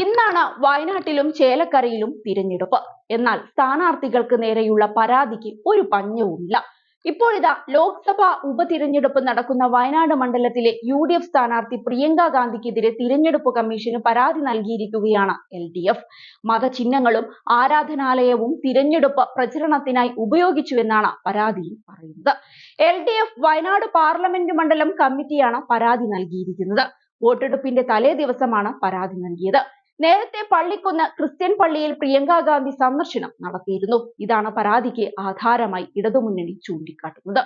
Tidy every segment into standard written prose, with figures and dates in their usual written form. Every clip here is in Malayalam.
ഇന്നാണ് വയനാട്ടിലും ചേലക്കരയിലും തിരഞ്ഞെടുപ്പ്. എന്നാൽ സ്ഥാനാർത്ഥികൾക്ക് നേരെയുള്ള പരാതിക്ക് ഒരു പഞ്ഞവുമില്ല. ഇപ്പോഴിതാ ലോക്സഭാ ഉപതിരഞ്ഞെടുപ്പ് നടക്കുന്ന വയനാട് മണ്ഡലത്തിലെ UDF സ്ഥാനാർത്ഥി പ്രിയങ്ക ഗാന്ധിക്കെതിരെ തിരഞ്ഞെടുപ്പ് കമ്മീഷന് പരാതി നൽകിയിരിക്കുകയാണ് LDF. മതചിഹ്നങ്ങളും ആരാധനാലയവും തിരഞ്ഞെടുപ്പ് പ്രചരണത്തിനായി ഉപയോഗിച്ചുവെന്നാണ് പരാതിയിൽ പറയുന്നത്. LDF വയനാട് പാർലമെന്റ് മണ്ഡലം കമ്മിറ്റിയാണ് പരാതി നൽകിയിരിക്കുന്നത്. വോട്ടെടുപ്പിന്റെ തലേ ദിവസമാണ് പരാതി നൽകിയത്. നേരത്തെ പള്ളിക്കുന്ന് ക്രിസ്ത്യൻ പള്ളിയിൽ പ്രിയങ്ക ഗാന്ധി സന്ദർശനം നടത്തിയിരുന്നു. ഇതാണ് പരാതിക്ക് ആധാരമായി ഇടതുമുന്നണി ചൂണ്ടിക്കാട്ടുന്നത്.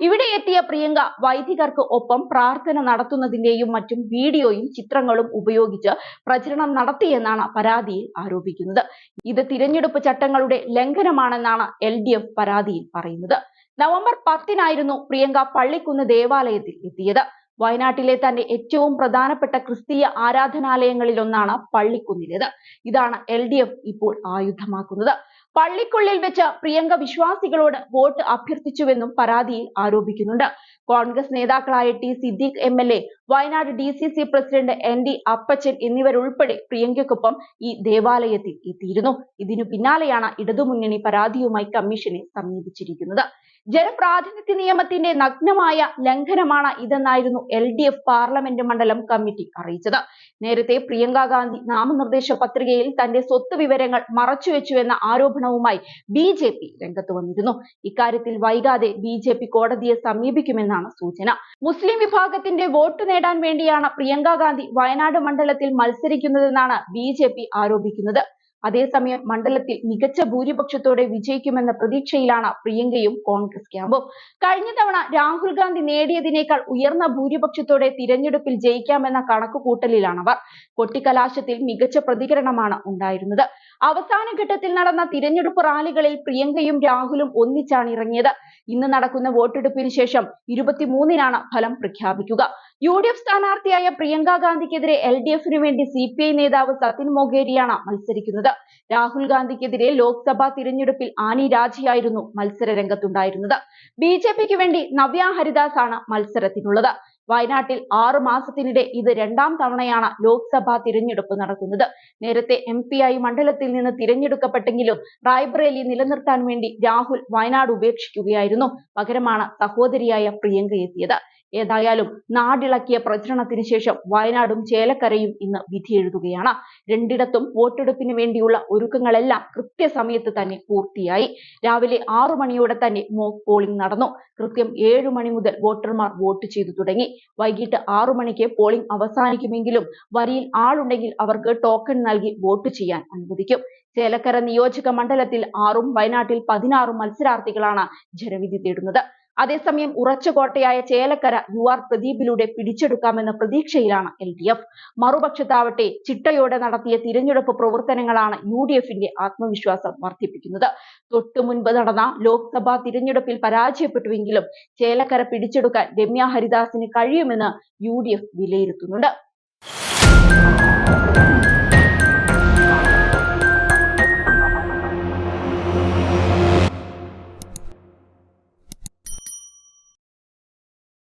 ഇവിടെ എത്തിയ പ്രിയങ്ക വൈദികർക്ക് ഒപ്പം പ്രാർത്ഥന നടത്തുന്നതിന്റെയും മറ്റും വീഡിയോയും ചിത്രങ്ങളും ഉപയോഗിച്ച് പ്രചരണം നടത്തിയെന്നാണ് പരാതിയിൽ ആരോപിക്കുന്നത്. ഇത് തിരഞ്ഞെടുപ്പ് ചട്ടങ്ങളുടെ ലംഘനമാണെന്നാണ് LDF പരാതിയിൽ പറയുന്നത്. നവംബർ 10-നായിരുന്നു പ്രിയങ്ക പള്ളിക്കുന്ന് ദേവാലയത്തിൽ എത്തിയത്. വയനാട്ടിലെ തന്നെ ഏറ്റവും പ്രധാനപ്പെട്ട ക്രിസ്തീയ ആരാധനാലയങ്ങളിലൊന്നാണ് പള്ളിക്കുന്നിലേത്. ഇതാണ് LDF ഇപ്പോൾ ആയുധമാക്കുന്നത്. പള്ളിക്കുള്ളിൽ വെച്ച് പ്രിയങ്ക വിശ്വാസികളോട് വോട്ട് അഭ്യർത്ഥിച്ചുവെന്നും പരാതിയിൽ ആരോപിക്കുന്നുണ്ട്. കോൺഗ്രസ് നേതാക്കളായ T. Siddique MLA, Wayanad DCC president ND അപ്പച്ചൻ എന്നിവരുൾപ്പെടെ പ്രിയങ്കയ്ക്കൊപ്പം ഈ ദേവാലയത്തിൽ എത്തിയിരുന്നു. ഇതിനു പിന്നാലെയാണ് ഇടതുമുന്നണി പരാതിയുമായി കമ്മീഷനെ സമീപിച്ചിരിക്കുന്നത്. ജനപ്രാതിനിധ്യ നിയമത്തിന്റെ നഗ്നമായ ലംഘനമാണ് ഇതെന്നായിരുന്നു LDF പാർലമെന്റ് മണ്ഡലം കമ്മിറ്റി അറിയിച്ചത്. നേരത്തെ പ്രിയങ്ക ഗാന്ധി നാമനിർദ്ദേശ പത്രികയിൽ തന്റെ സ്വത്ത് വിവരങ്ങൾ മറച്ചുവെച്ചുവെന്ന ആരോപണവുമായി BJP രംഗത്ത് വന്നിരുന്നു. ഇക്കാര്യത്തിൽ വൈകാതെ BJP കോടതിയെ സമീപിക്കുമെന്നാണ് സൂചന. മുസ്ലിം വിഭാഗത്തിന്റെ വോട്ട് നേടാൻ വേണ്ടിയാണ് പ്രിയങ്ക ഗാന്ധി വയനാട് മണ്ഡലത്തിൽ മത്സരിക്കുന്നതെന്നാണ് BJP ആരോപിക്കുന്നത്. അതേസമയം മണ്ഡലത്തിൽ മികച്ച ഭൂരിപക്ഷത്തോടെ വിജയിക്കുമെന്ന പ്രതീക്ഷയിലാണ് പ്രിയങ്കയും കോൺഗ്രസ് ക്യാമ്പും. കഴിഞ്ഞ തവണ രാഹുൽ ഗാന്ധി നേടിയതിനേക്കാൾ ഉയർന്ന ഭൂരിപക്ഷത്തോടെ തിരഞ്ഞെടുപ്പിൽ ജയിക്കാമെന്ന കണക്കുകൂട്ടലിലാണവർ. കൊട്ടിക്കലാശത്തിൽ മികച്ച പ്രതികരണമാണ് ഉണ്ടായിരുന്നത്. അവസാന ഘട്ടത്തിൽ നടന്ന തിരഞ്ഞെടുപ്പ് റാലികളിൽ പ്രിയങ്കയും രാഹുലും ഒന്നിച്ചാണ് ഇറങ്ങിയത്. ഇന്ന് നടക്കുന്ന വോട്ടെടുപ്പിന് ശേഷം 23-നാണ് ഫലം പ്രഖ്യാപിക്കുക. UDF സ്ഥാനാർത്ഥിയായ പ്രിയങ്ക ഗാന്ധിക്കെതിരെ LDF-നു വേണ്ടി CPI നേതാവ് സത്യൻ മൊകേരിയാണ് മത്സരിക്കുന്നത്. രാഹുൽ ഗാന്ധിക്കെതിരെ ലോക്സഭാ തിരഞ്ഞെടുപ്പിൽ ആനി രാജയായിരുന്നു മത്സര രംഗത്തുണ്ടായിരുന്നത്. BJPക്ക് വേണ്ടി നവ്യ ഹരിദാസ് ആണ് മത്സരത്തിനുള്ളത്. വയനാട്ടിൽ 6 മാസത്തിനിടെ ഇത് 2ാം തവണയാണ് ലോക്സഭാ തിരഞ്ഞെടുപ്പ് നടക്കുന്നത്. നേരത്തെ MP ആയി മണ്ഡലത്തിൽ നിന്ന് തിരഞ്ഞെടുക്കപ്പെട്ടെങ്കിലും റായ്ബറേലി നിലനിർത്താൻ വേണ്ടി രാഹുൽ വയനാട് ഉപേക്ഷിക്കുകയായിരുന്നു. പകരമാണ് സഹോദരിയായ പ്രിയങ്ക എത്തിയത്. ഏതായാലും നാടിളക്കിയ പ്രചരണത്തിന് ശേഷം വയനാടും ചേലക്കരയും ഇന്ന് വിധിയെഴുതുകയാണ്. രണ്ടിടത്തും വോട്ടെടുപ്പിന് വേണ്ടിയുള്ള ഒരുക്കങ്ങളെല്ലാം കൃത്യസമയത്ത് തന്നെ പൂർത്തിയായി. രാവിലെ 6 മണിയോടെ തന്നെ മോക്ക് പോളിംഗ് നടന്നു. കൃത്യം 7 മണി മുതൽ വോട്ടർമാർ വോട്ട് ചെയ്തു തുടങ്ങി. വൈകിട്ട് 6 മണിക്ക് പോളിംഗ് അവസാനിക്കുമെങ്കിലും വരിയിൽ ആളുണ്ടെങ്കിൽ അവർക്ക് ടോക്കൺ നൽകി വോട്ട് ചെയ്യാൻ അനുവദിക്കും. ചേലക്കര നിയോജക മണ്ഡലത്തിൽ 6ഉം വയനാട്ടിൽ 16 മത്സരാർത്ഥികളാണ് ജനവിധി തേടുന്നത്. അതേസമയം ഉറച്ച കോട്ടയായ ചേലക്കര UR പ്രദീപിലൂടെ പിടിച്ചെടുക്കാമെന്ന പ്രതീക്ഷയിലാണ് LDF. മറുപക്ഷത്താവട്ടെ ചിട്ടയോടെ നടത്തിയ തിരഞ്ഞെടുപ്പ് പ്രവർത്തനങ്ങളാണ് UDF-ന്റെ ആത്മവിശ്വാസം വർദ്ധിപ്പിക്കുന്നത്. തൊട്ടു മുൻപ് നടന്ന ലോക്സഭാ തിരഞ്ഞെടുപ്പിൽ പരാജയപ്പെട്ടുവെങ്കിലും ചേലക്കര പിടിച്ചെടുക്കാൻ രമ്യ ഹരിദാസിന് കഴിയുമെന്ന് UDF വിലയിരുത്തുന്നുണ്ട്.